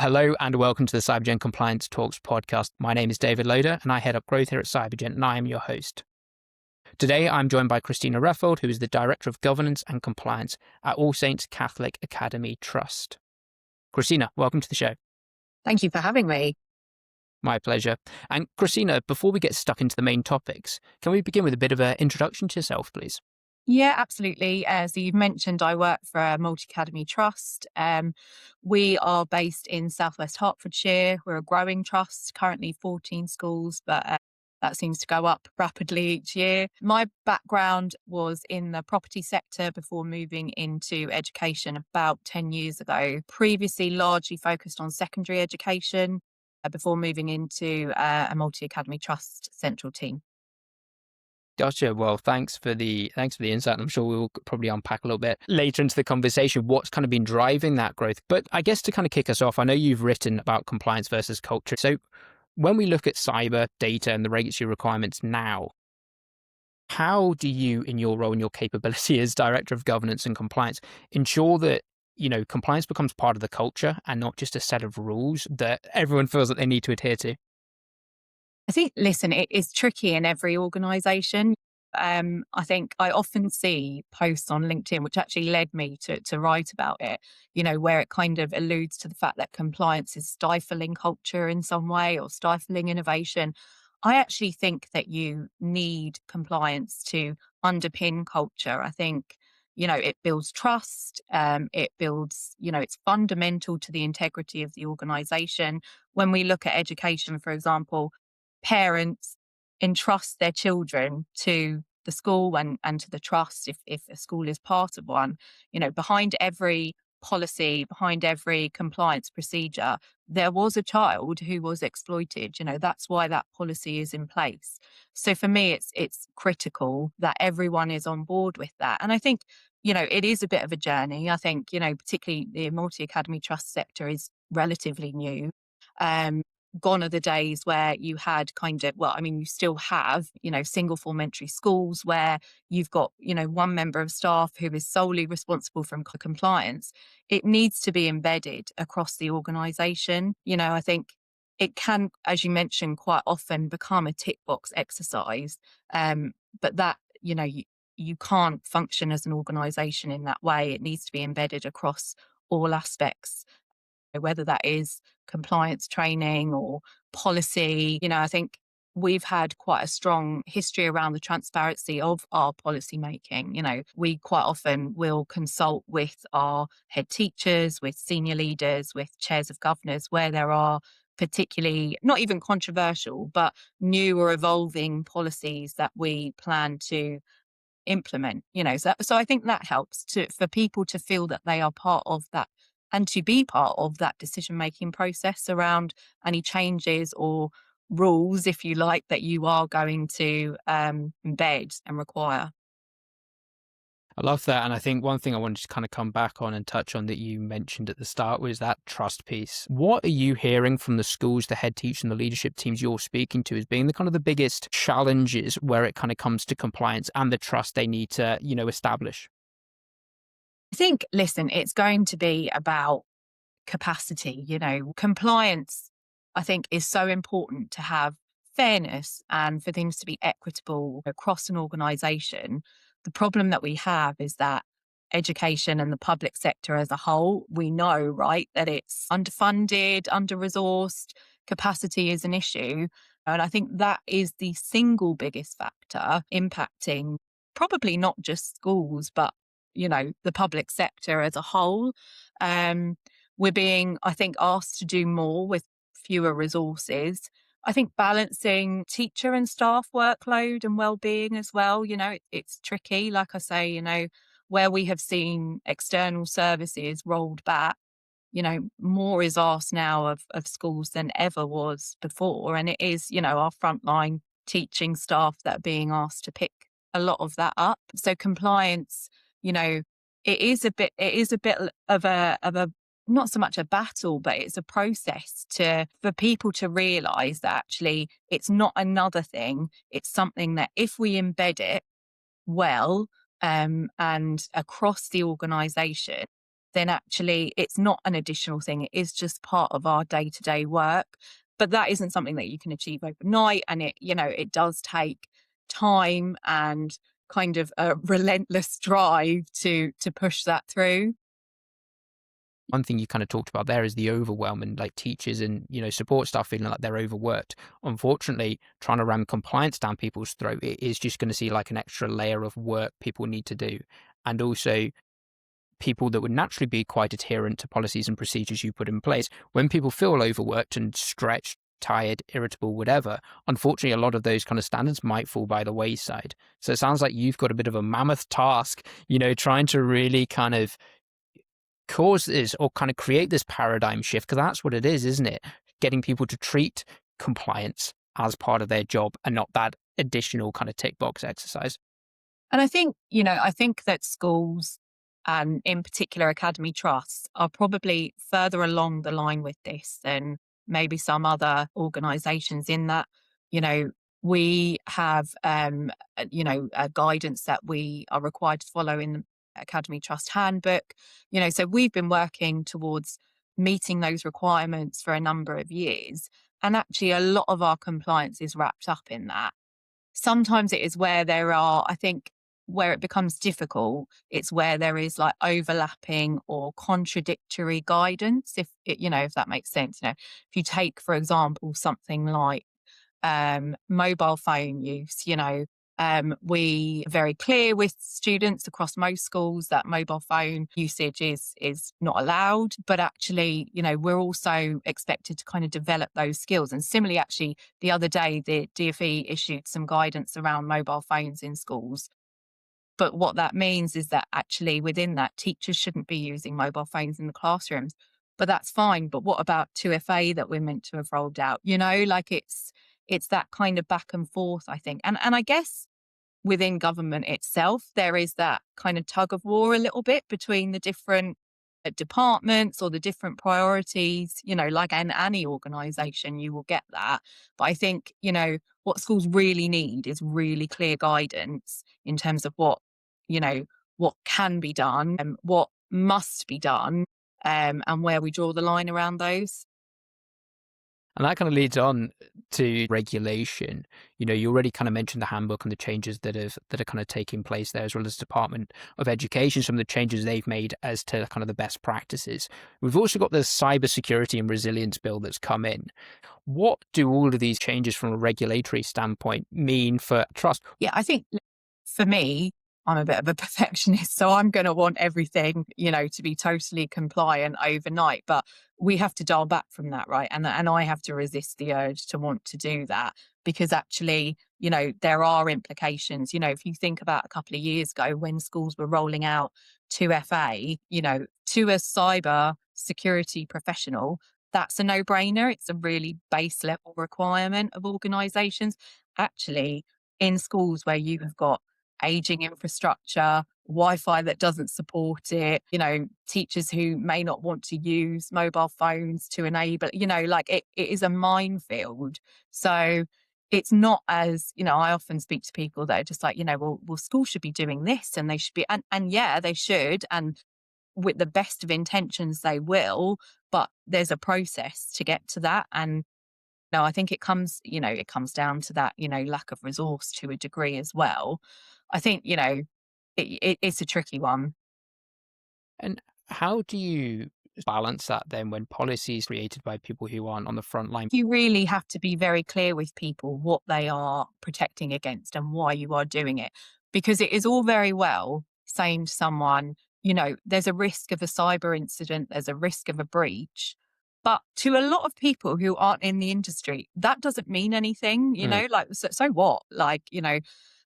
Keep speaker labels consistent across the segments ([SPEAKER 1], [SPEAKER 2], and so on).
[SPEAKER 1] Hello and welcome to the CybrGen Compliance Talks podcast. My name is David Loader and I head up growth here at CybrGen and I am your host. Today I'm joined by Christina Ruffold, who is the Director of Governance and Compliance at All Saints Catholic Academy Trust. Christina, welcome to the show.
[SPEAKER 2] Thank you for having me.
[SPEAKER 1] My pleasure. And Christina, before we get stuck into the main topics, can we begin with a bit of an introduction to yourself, please?
[SPEAKER 2] Yeah, absolutely. So you've mentioned I work for a multi-academy trust. We are based in Southwest Hertfordshire. We're a growing trust, currently 14 schools, but that seems to go up rapidly each year. My background was in the property sector before moving into education about 10 years ago. Previously, largely focused on secondary education before moving into a multi-academy trust central team.
[SPEAKER 1] Gotcha. Well, thanks for the insight. I'm sure we'll probably unpack a little bit later into the conversation what's kind of been driving that growth. But I guess to kind of kick us off, I know you've written about compliance versus culture. So when we look at cyber data and the regulatory requirements now, how do you, in your role and your capability as Director of Governance and Compliance, ensure that compliance becomes part of the culture and not just a set of rules that everyone feels that they need to adhere to?
[SPEAKER 2] I think, listen, it is tricky in every organisation. I think I often see posts on LinkedIn, which actually led me to write about it, where it kind of alludes to the fact that compliance is stifling culture in some way or stifling innovation. I actually think that you need compliance to underpin culture. I think, it builds trust. It builds, it's fundamental to the integrity of the organisation. When we look at education, for example, parents entrust their children to the school and to the trust if a school is part of one. Behind every policy, behind every compliance procedure, there was a child who was exploited. That's why that policy is in place. So for me, it's critical that everyone is on board with that. And I think, it is a bit of a journey. I think, particularly the multi-academy trust sector is relatively new. Gone are the days where you had you still have, single form-entry schools where you've got, one member of staff who is solely responsible for compliance. It needs to be embedded across the organisation. I think it can, as you mentioned, quite often become a tick box exercise. But that, you can't function as an organisation in that way. It needs to be embedded across all aspects, whether that is compliance training or policy. I think we've had quite a strong history around the transparency of our policy making. We quite often will consult with our head teachers, with senior leaders, with chairs of governors, where there are particularly not even controversial, but new or evolving policies that we plan to implement. So I think that helps for people to feel that they are part of that and to be part of that decision-making process around any changes or rules, if you like, that you are going to embed and require.
[SPEAKER 1] I love that. And I think one thing I wanted to kind of come back on and touch on that you mentioned at the start was that trust piece. What are you hearing from the schools, the head teachers and the leadership teams you're speaking to as being the kind of the biggest challenges where it kind of comes to compliance and the trust they need to, establish?
[SPEAKER 2] I think, listen, it's going to be about capacity. Compliance, I think, is so important to have fairness and for things to be equitable across an organisation. The problem that we have is that education and the public sector as a whole, we know, right, that it's underfunded, under-resourced, capacity is an issue. And I think that is the single biggest factor impacting probably not just schools, but, the public sector as a whole. We're being, I think, asked to do more with fewer resources. I think balancing teacher and staff workload and well-being as well, it's tricky. Like I say, where we have seen external services rolled back, more is asked now of schools than ever was before. And it is, our frontline teaching staff that are being asked to pick a lot of that up. So compliance, it is a bit of a not so much a battle, but it's a process for people to realize that actually it's not another thing. It's something that if we embed it well, and across the organization, then actually it's not an additional thing. It is just part of our day-to-day work. But that isn't something that you can achieve overnight. And it does take time and kind of a relentless drive to push that through.
[SPEAKER 1] One thing you kind of talked about there is the overwhelm and like teachers and, support staff feeling like they're overworked. Unfortunately, trying to ram compliance down people's throat, it is just going to see like an extra layer of work people need to do. And also people that would naturally be quite adherent to policies and procedures you put in place, when people feel overworked and stretched, tired, irritable, whatever, unfortunately, a lot of those kind of standards might fall by the wayside. So it sounds like you've got a bit of a mammoth task, trying to really kind of cause this or kind of create this paradigm shift, because that's what it is, isn't it? Getting people to treat compliance as part of their job and not that additional kind of tick box exercise.
[SPEAKER 2] And I think that schools, and in particular academy trusts, are probably further along the line with this than maybe some other organisations, in that, you know, we have, a guidance that we are required to follow in the Academy Trust handbook. So we've been working towards meeting those requirements for a number of years. And actually, a lot of our compliance is wrapped up in that. Sometimes it is where there are, I think, where it becomes difficult, it's where there is like overlapping or contradictory guidance, if that makes sense. If you take, for example, something like mobile phone use. We are very clear with students across most schools that mobile phone usage is not allowed. But actually, we're also expected to kind of develop those skills. And similarly, actually, the other day, the DfE issued some guidance around mobile phones in schools. But what that means is that actually within that, teachers shouldn't be using mobile phones in the classrooms. But that's fine. But what about 2FA that we're meant to have rolled out? Like it's that kind of back and forth, I think. And I guess within government itself, there is that kind of tug of war a little bit between the different departments or the different priorities, like in any organization, you will get that. But I think, what schools really need is really clear guidance in terms of you know, what can be done and what must be done, and where we draw the line around those.
[SPEAKER 1] And that kind of leads on to regulation. You already kind of mentioned the handbook and the changes that are kind of taking place there, as well as Department of Education, some of the changes they've made as to kind of the best practices. We've also got the cybersecurity and resilience bill that's come in. What do all of these changes from a regulatory standpoint mean for trust?
[SPEAKER 2] Yeah, I think for me, I'm a bit of a perfectionist, so I'm going to want everything, to be totally compliant overnight. But we have to dial back from that, right? And I have to resist the urge to want to do that, because actually, there are implications. If you think about a couple of years ago when schools were rolling out 2FA, to a cyber security professional, that's a no-brainer. It's a really base level requirement of organisations. Actually, in schools where you have got aging infrastructure, Wi-Fi that doesn't support it, teachers who may not want to use mobile phones to enable, like it is a minefield. So it's not as, I often speak to people that are just like, well, schools should be doing this and they should be, and yeah, they should. And with the best of intentions, they will, but there's a process to get to that. And no, I think it comes down to that, lack of resource to a degree as well. I think, it's a tricky one.
[SPEAKER 1] And how do you balance that then when policies created by people who aren't on the front line?
[SPEAKER 2] You really have to be very clear with people what they are protecting against and why you are doing it. Because it is all very well saying to someone, there's a risk of a cyber incident, there's a risk of a breach. But to a lot of people who aren't in the industry, that doesn't mean anything,
[SPEAKER 1] Mm.
[SPEAKER 2] like, so what? Like,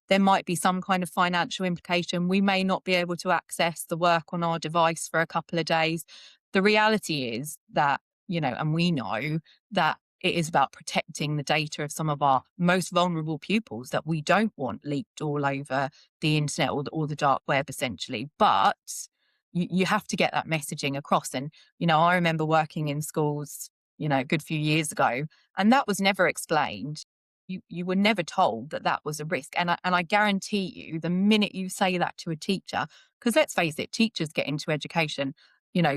[SPEAKER 2] there might be some kind of financial implication. We may not be able to access the work on our device for a couple of days. The reality is that, and we know that it is about protecting the data of some of our most vulnerable pupils that we don't want leaked all over the internet or the dark web, essentially. But you have to get that messaging across. And, I remember working in schools, a good few years ago, and that was never explained. You were never told that that was a risk. And I guarantee you, the minute you say that to a teacher, because let's face it, teachers get into education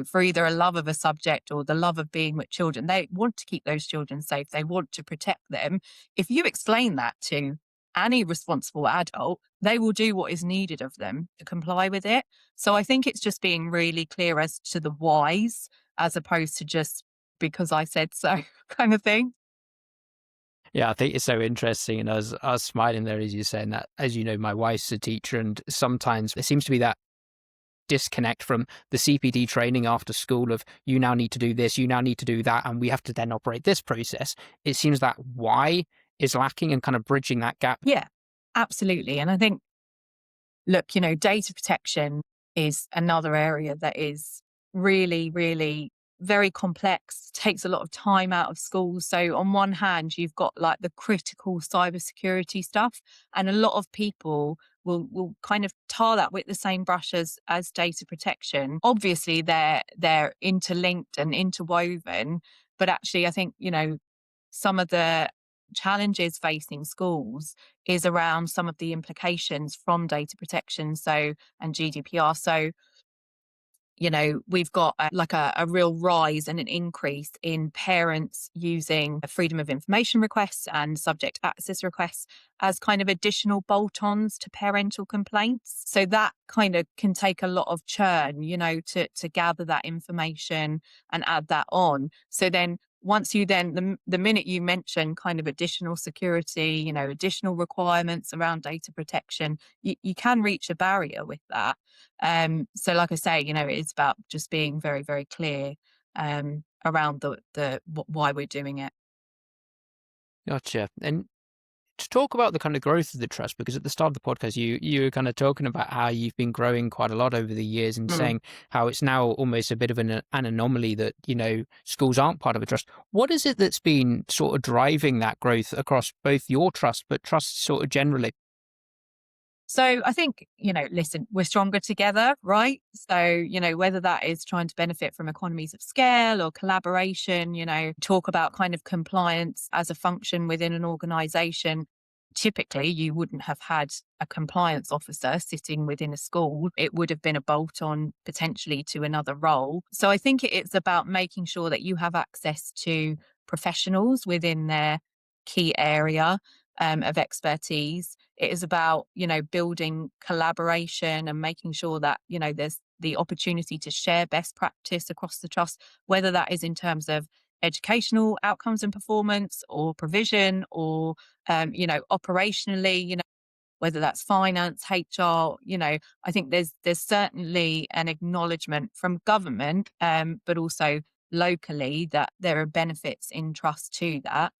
[SPEAKER 2] for either a love of a subject or the love of being with children. They want to keep those children safe. They want to protect them. If you explain that to any responsible adult, they will do what is needed of them to comply with it. So I think it's just being really clear as to the whys, as opposed to just because I said so kind of thing.
[SPEAKER 1] Yeah, I think it's so interesting. And I was smiling there as you're saying that. As you know, my wife's a teacher, and sometimes there seems to be that disconnect from the CPD training after school of you now need to do this, you now need to do that, and we have to then operate this process. It seems that why is lacking and kind of bridging that gap.
[SPEAKER 2] Yeah, absolutely. And I think, look, data protection is another area that is really, really very complex, takes a lot of time out of schools. So on one hand, you've got like the critical cybersecurity stuff, and a lot of people will kind of tar that with the same brush as data protection. Obviously, they're interlinked and interwoven, but actually, I think some of the challenges facing schools is around some of the implications from data protection and GDPR. So we've got a real rise and an increase in parents using freedom of information requests and subject access requests as kind of additional bolt-ons to parental complaints. So that kind of can take a lot of churn, to gather that information and add that on. So then once you then the minute you mention kind of additional security, additional requirements around data protection, you can reach a barrier with that. So like I say, it's about just being very, very clear around why we're doing it.
[SPEAKER 1] Gotcha. And to talk about the kind of growth of the trust, because at the start of the podcast, you were kind of talking about how you've been growing quite a lot over the years and
[SPEAKER 2] Mm.
[SPEAKER 1] saying how it's now almost a bit of an anomaly that, schools aren't part of a trust. What is it that's been sort of driving that growth across both your trust, but trusts sort of generally?
[SPEAKER 2] So I think, listen, we're stronger together, right? So, whether that is trying to benefit from economies of scale or collaboration, talk about kind of compliance as a function within an organization. Typically, you wouldn't have had a compliance officer sitting within a school. It would have been a bolt on potentially to another role. So I think it's about making sure that you have access to professionals within their key area of expertise. It is about, building collaboration and making sure that, there's the opportunity to share best practice across the trust, whether that is in terms of educational outcomes and performance or provision or, operationally, whether that's finance, HR, I think there's certainly an acknowledgement from government, but also locally that there are benefits in trust to that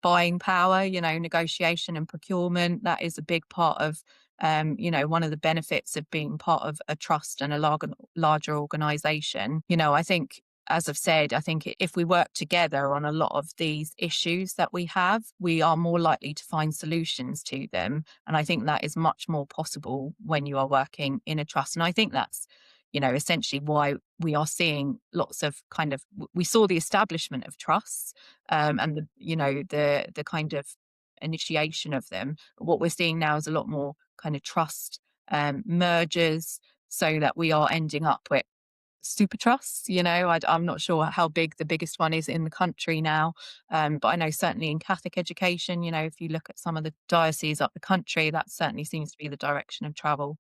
[SPEAKER 2] buying power, negotiation and procurement. That is a big part of, one of the benefits of being part of a trust and a larger organization. I think, as I've said, I think if we work together on a lot of these issues that we have, we are more likely to find solutions to them. And I think that is much more possible when you are working in a trust. And I think that's, essentially why we are seeing lots of we saw the establishment of trusts and the kind of initiation of them. What we're seeing now is a lot more kind of trust mergers, so that we are ending up with super trusts. I'm not sure how big the biggest one is in the country now, but I know certainly in Catholic education, if you look at some of the dioceses up the country, that certainly seems to be the direction of travel.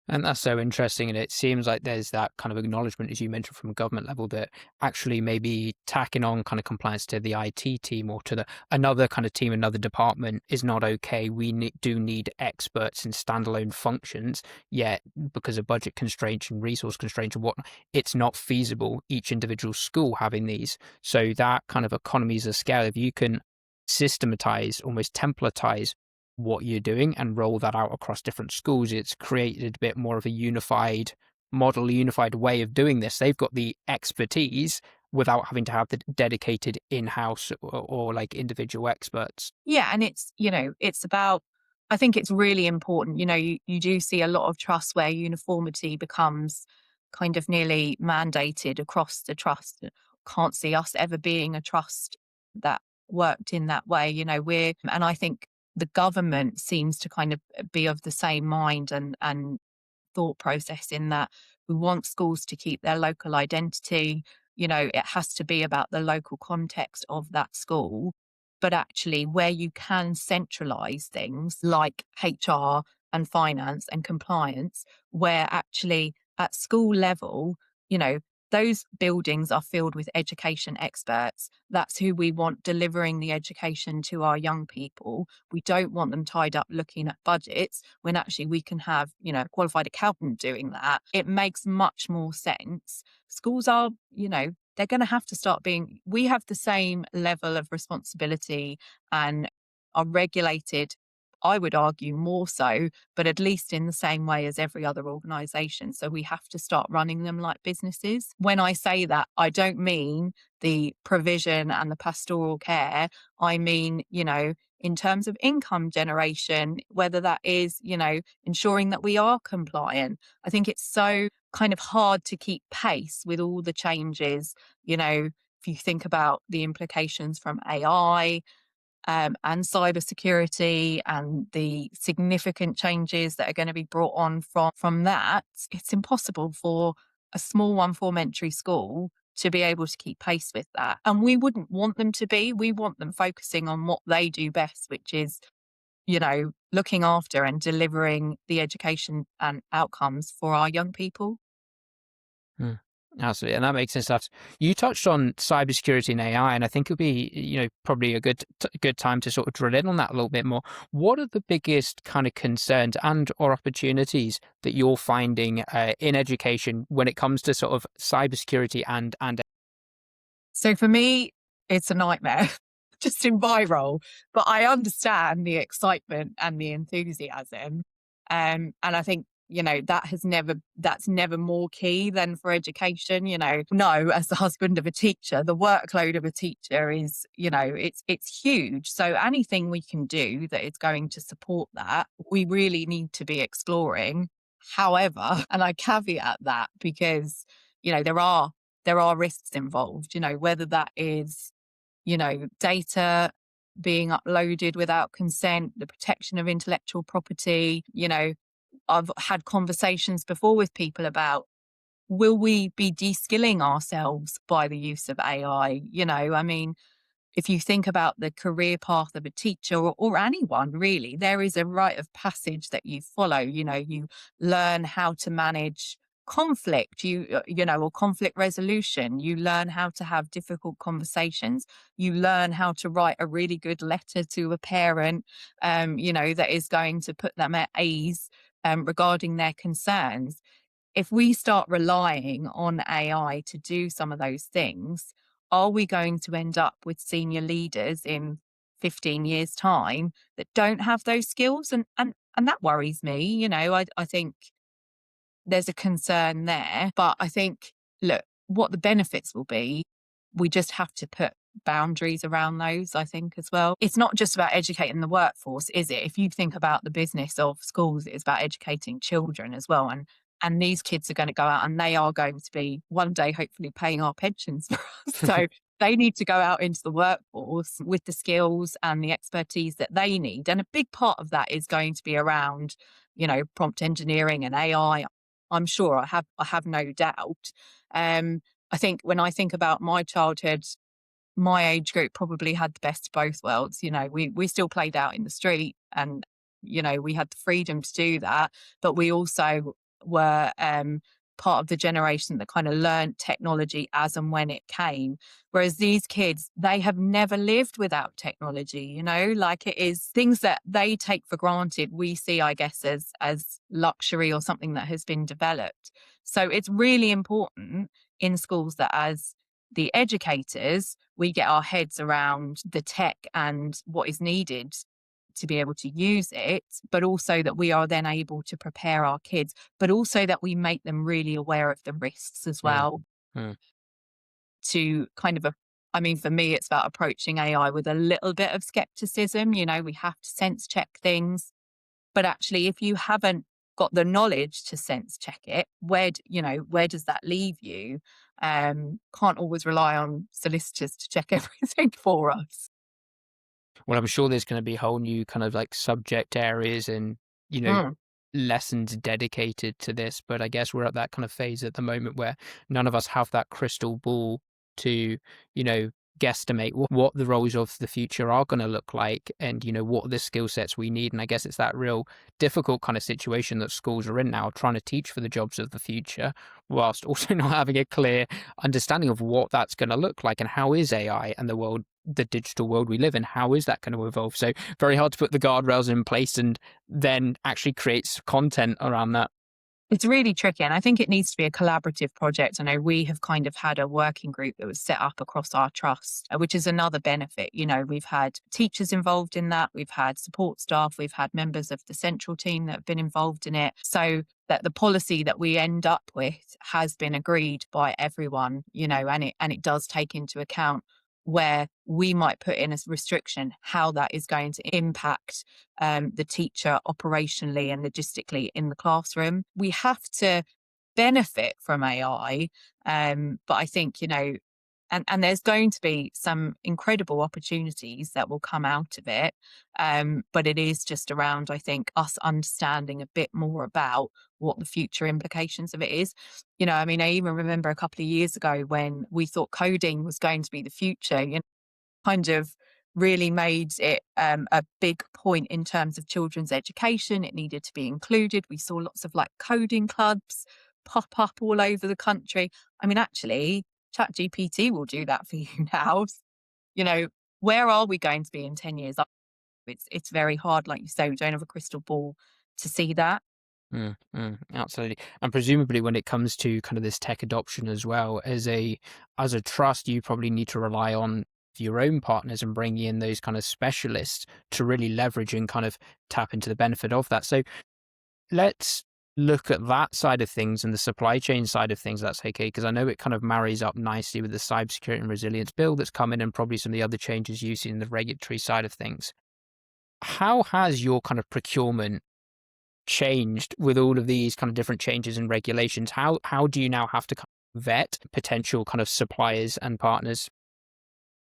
[SPEAKER 1] And that's so interesting. And it seems like there's that kind of acknowledgement, as you mentioned, from government level that actually maybe tacking on kind of compliance to the IT team or to another kind of team, another department is not okay. We do need experts in standalone functions, yet because of budget constraints and resource constraints and whatnot, it's not feasible, each individual school having these. So that kind of economies of scale, if you can systematize, almost templatize what you're doing and roll that out across different schools, it's created a bit more of a unified model, a unified way of doing this. They've got the expertise without having to have the dedicated in-house or like individual experts.
[SPEAKER 2] Yeah, and it's about, I think it's really important, you do see a lot of trusts where uniformity becomes kind of nearly mandated across the trust. Can't see us ever being a trust that worked in that way. And I think the government seems to kind of be of the same mind and thought process in that we want schools to keep their local identity. It has to be about the local context of that school. But actually, where you can centralize things like HR and finance and compliance, where actually at school level, you know, those buildings are filled with education experts. That's who we want delivering the education to our young people. We don't want them tied up looking at budgets when actually we can have, a qualified accountant doing that. It makes much more sense. Schools are, they're going to have to start we have the same level of responsibility and are regulated, I would argue more so, but at least in the same way as every other organization. So we have to start running them like businesses. When I say that, I don't mean the provision and the pastoral care. I mean, in terms of income generation, whether that is, ensuring that we are compliant. I think it's so kind of hard to keep pace with all the changes. If you think about the implications from AI, and cybersecurity and the significant changes that are going to be brought on from that, it's impossible for a small one-form-entry school to be able to keep pace with that. And we wouldn't want them to be. We want them focusing on what they do best, which is, looking after and delivering the education and outcomes for our young people.
[SPEAKER 1] Mm, absolutely, and that makes sense. That you touched on cybersecurity and AI, and I think it'd be, probably a good time to sort of drill in on that a little bit more. What are the biggest kind of concerns and or opportunities that you're finding in education when it comes to sort of cybersecurity and
[SPEAKER 2] So for me, it's a nightmare, just in my role. But I understand the excitement and the enthusiasm. And I think, that's never more key than for education. No, as the husband of a teacher, the workload of a teacher is, it's huge. So anything we can do that is going to support that, we really need to be exploring. However, and I caveat that because, there are risks involved, whether that is, data being uploaded without consent, the protection of intellectual property. I've had conversations before with people about, will we be de-skilling ourselves by the use of AI? I mean, if you think about the career path of a teacher or anyone really, there is a rite of passage that you follow. You learn how to manage conflict, or conflict resolution. You learn how to have difficult conversations. You learn how to write a really good letter to a parent, that is going to put them at ease regarding their concerns. If we start relying on AI to do some of those things, are we going to end up with senior leaders in 15 years' time that don't have those skills? And that worries me. I think there's a concern there. But I think, look, what the benefits will be, we just have to put boundaries around those, I think, as well. It's not just about educating the workforce, is it? If you think about the business of schools, it's about educating children as well. And these kids are going to go out and they are going to be one day hopefully paying our pensions for us. So they need to go out into the workforce with the skills and the expertise that they need. And a big part of that is going to be around, prompt engineering and AI. I'm sure I have no doubt. I think when I think about my childhood, my age group probably had the best of both worlds. We still played out in the street and, we had the freedom to do that, but we also were part of the generation that kind of learned technology as and when it came. Whereas these kids, they have never lived without technology, like it is things that they take for granted. We see, I guess, as luxury or something that has been developed. So it's really important in schools that as the educators, we get our heads around the tech and what is needed to be able to use it, but also that we are then able to prepare our kids, but also that we make them really aware of the risks as
[SPEAKER 1] Mm,
[SPEAKER 2] well.
[SPEAKER 1] mm.
[SPEAKER 2] To kind of, I mean, for me, it's about approaching AI with a little bit of skepticism. We have to sense check things, but actually, if you haven't got the knowledge to sense check it, where does that leave you? Can't always rely on solicitors to check everything for us.
[SPEAKER 1] Well, I'm sure there's going to be whole new kind of like subject areas and, you know,
[SPEAKER 2] Mm.
[SPEAKER 1] lessons dedicated to this, but I guess we're at that kind of phase at the moment where none of us have that crystal ball to, you know, guesstimate what the roles of the future are going to look like, and what the skill sets we need. And I guess it's that real difficult kind of situation that schools are in now, trying to teach for the jobs of the future whilst also not having a clear understanding of what that's going to look like, and how is AI and the digital world we live in, how is that going to evolve? So very hard to put the guardrails in place and then actually creates content around that.
[SPEAKER 2] It's really tricky, and I think it needs to be a collaborative project. I know we have kind of had a working group that was set up across our trust, which is another benefit. We've had teachers involved in that, we've had support staff, we've had members of the central team that have been involved in it, so that the policy that we end up with has been agreed by everyone, and it does take into account where we might put in a restriction, how that is going to impact the teacher operationally and logistically in the classroom. We have to benefit from AI, but I think, and there's going to be some incredible opportunities that will come out of it. But it is just around, I think, us understanding a bit more about what the future implications of it is. I even remember a couple of years ago when we thought coding was going to be the future, kind of really made it a big point in terms of children's education. It needed to be included. We saw lots of like coding clubs pop up all over the country. I mean, actually, ChatGPT will do that for you now. You know, where are we going to be in 10 years? It's very hard, like you say, we don't have a crystal ball to see that.
[SPEAKER 1] Absolutely. And presumably when it comes to kind of this tech adoption as well, as a trust, you probably need to rely on your own partners and bringing in those kind of specialists to really leverage and kind of tap into the benefit of that. So let's look at that side of things and the supply chain side of things. That's okay, because I know it kind of marries up nicely with the cybersecurity and resilience bill that's coming, and probably some of the other changes you see in the regulatory side of things. How has your kind of procurement changed with all of these kind of different changes in regulations? How do you now have to kind of vet potential kind of suppliers and partners?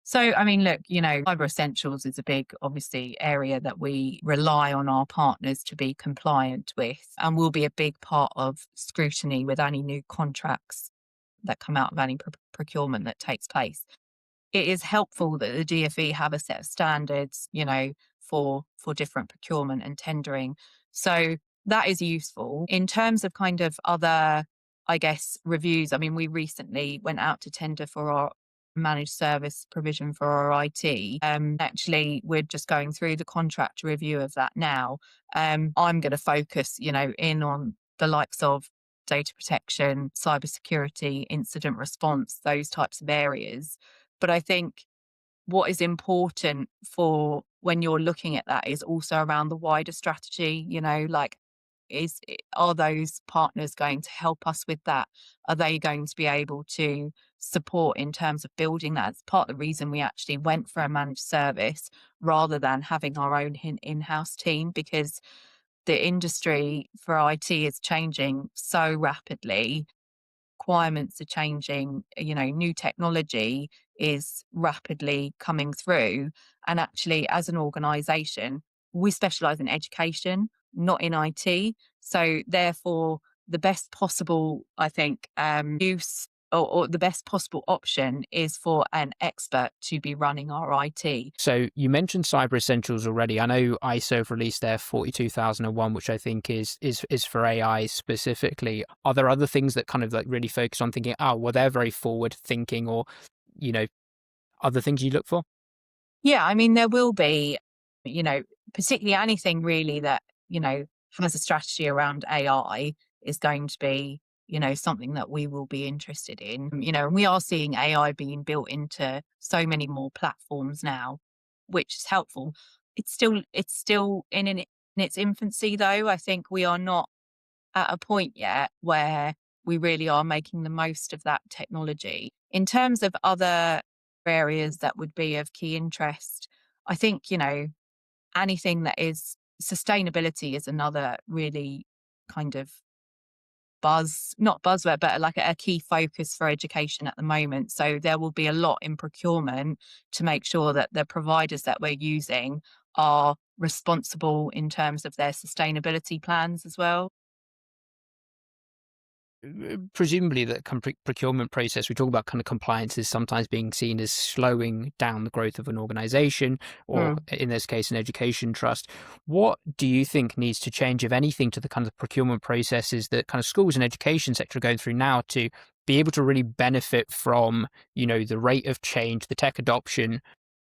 [SPEAKER 2] So, I mean, look, Cyber Essentials is a big, obviously, area that we rely on our partners to be compliant with, and will be a big part of scrutiny with any new contracts that come out of any procurement that takes place. It is helpful that the DfE have a set of standards, for different procurement and tendering. So that is useful. In terms of kind of other, I guess, reviews, I mean, we recently went out to tender for our managed service provision for our IT. Actually, we're just going through the contract review of that now. I'm going to focus, in on the likes of data protection, cybersecurity, incident response, those types of areas. But I think what is important for when you're looking at that is also around the wider strategy, like are those partners going to help us with that? Are they going to be able to support in terms of building that? It's part of the reason we actually went for a managed service rather than having our own in-house team, because the industry for IT is changing so rapidly, requirements are changing, new technology is rapidly coming through. And actually, as an organization, we specialize in education, not in IT. So therefore, the best possible, I think, use or the best possible option is for an expert to be running our IT.
[SPEAKER 1] So you mentioned Cyber Essentials already. I know ISO have released their 42001, which I think is for AI specifically. Are there other things that kind of like really focus on thinking, oh, well, they're very forward thinking, or, you know, other things you look for?
[SPEAKER 2] Yeah, I mean, there will be, particularly anything really that, has a strategy around AI is going to be, something that we will be interested in. And we are seeing AI being built into so many more platforms now, which is helpful. It's still in its infancy though. I think we are not at a point yet where we really are making the most of that technology. In terms of other areas that would be of key interest, I think, anything that is sustainability is another really kind of not buzzword, but like a key focus for education at the moment. So there will be a lot in procurement to make sure that the providers that we're using are responsible in terms of their sustainability plans as well.
[SPEAKER 1] Presumably that procurement process, we talk about kind of compliance is sometimes being seen as slowing down the growth of an organization, or
[SPEAKER 2] Mm.
[SPEAKER 1] in this case, an education trust. What do you think needs to change, if anything, to the kind of procurement processes that kind of schools and education sector are going through now to be able to really benefit from, the rate of change, the tech adoption,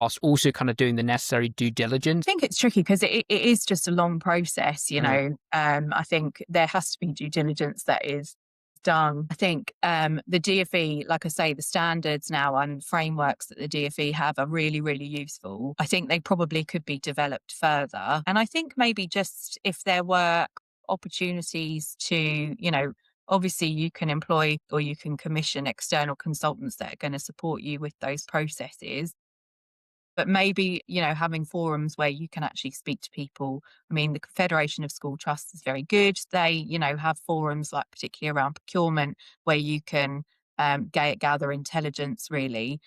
[SPEAKER 1] whilst also kind of doing the necessary due diligence?
[SPEAKER 2] I think it's tricky because it is just a long process, you
[SPEAKER 1] Mm,
[SPEAKER 2] know. I think there has to be due diligence that is done. I think the DfE, like I say, the standards now and frameworks that the DfE have are really, really useful. I think they probably could be developed further. And I think maybe just if there were opportunities to, obviously you can employ or you can commission external consultants that are going to support you with those processes, but maybe, having forums where you can actually speak to people. I mean, the Confederation of School Trusts is very good. They, have forums like particularly around procurement where you can gather intelligence really.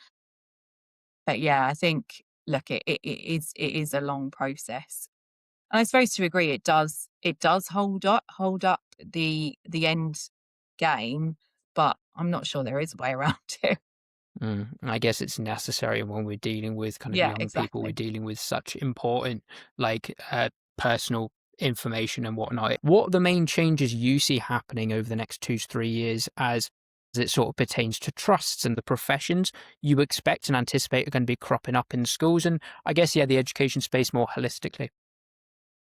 [SPEAKER 2] But yeah, I think, look, it is a long process. And I suppose to agree, it does hold up the end game, but I'm not sure there is a way around it.
[SPEAKER 1] I guess it's necessary when we're dealing with kind of
[SPEAKER 2] Yeah,
[SPEAKER 1] young people. We're
[SPEAKER 2] exactly.
[SPEAKER 1] dealing with such important, like, personal information and whatnot. What are the main changes you see happening over the next 2 to 3 years as it sort of pertains to trusts and the professions you expect and anticipate are going to be cropping up in schools and I guess, yeah, the education space more holistically?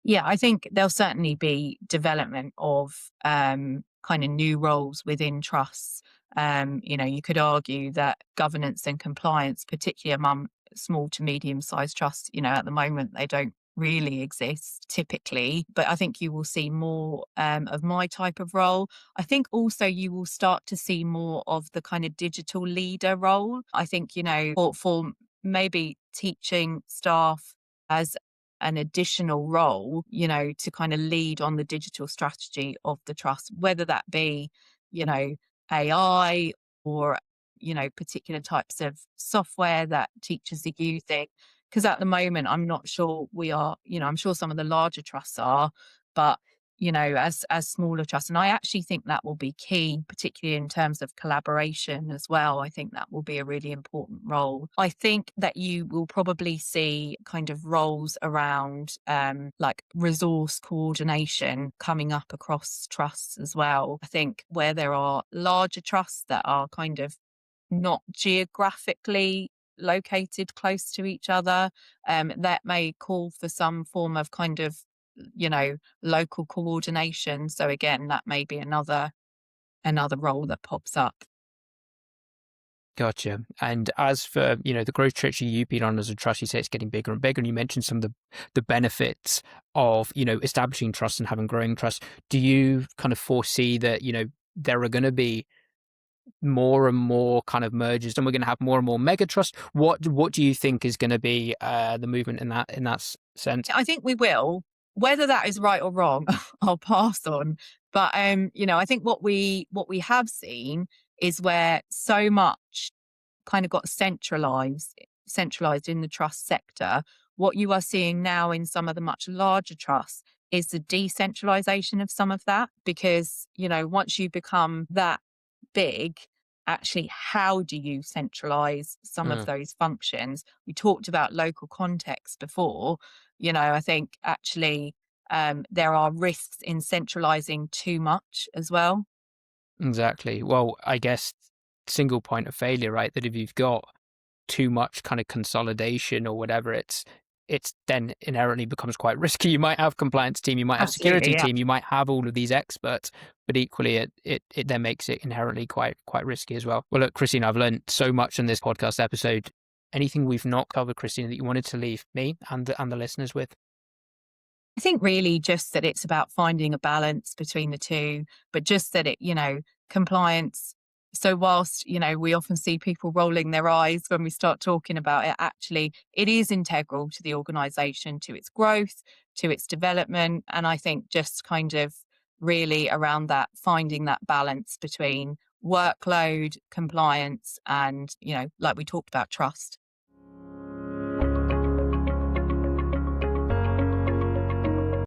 [SPEAKER 2] Yeah, I think there'll certainly be development of kind of new roles within trusts. You could argue that governance and compliance, particularly among small to medium sized trusts, at the moment they don't really exist typically. But I think you will see more of my type of role. I think also you will start to see more of the kind of digital leader role. I think, for maybe teaching staff as an additional role, to kind of lead on the digital strategy of the trust, whether that be, you know, AI or, particular types of software that teachers are using. Because at the moment, I'm not sure we are, I'm sure some of the larger trusts are, but as smaller trusts. And I actually think that will be key, particularly in terms of collaboration as well. I think that will be a really important role. I think that you will probably see kind of roles around like resource coordination coming up across trusts as well. I think where there are larger trusts that are kind of not geographically located close to each other, that may call for some form of kind of, local coordination. So again, that may be another role that pops up.
[SPEAKER 1] Gotcha. And as for, the growth trajectory you've been on as a trust, you say it's getting bigger and bigger, and you mentioned some of the benefits of, establishing trust and having growing trust. Do you kind of foresee that, there are going to be more and more kind of mergers, and we're going to have more and more mega trusts? What do you think is going to be the movement in that sense?
[SPEAKER 2] I think we will. Whether that is right or wrong, I'll pass on. But I think what we have seen is where so much kind of got centralized in the trust sector. What you are seeing now in some of the much larger trusts is the decentralization of some of that, because once you become that big, actually how do you centralize some of
[SPEAKER 1] Mm,
[SPEAKER 2] those functions? We talked about local context before. I think actually there are risks in centralizing too much as well.
[SPEAKER 1] exactly. Well, I guess single point of failure, right? That if you've got too much kind of consolidation or whatever, it's then inherently becomes quite risky. You might have compliance team, you might have
[SPEAKER 2] Absolutely,
[SPEAKER 1] security
[SPEAKER 2] yeah.
[SPEAKER 1] team, you might have all of these experts, but equally it then makes it inherently quite risky as well. Well, look, Christine, I've learned so much in this podcast episode. Anything we've not covered, Christina, that you wanted to leave me and the listeners with?
[SPEAKER 2] I think really just that it's about finding a balance between the two, but just that compliance. So whilst, we often see people rolling their eyes when we start talking about it, actually it is integral to the organization, to its growth, to its development. And I think just kind of really around that, finding that balance between workload, compliance, and, like we talked about, trust.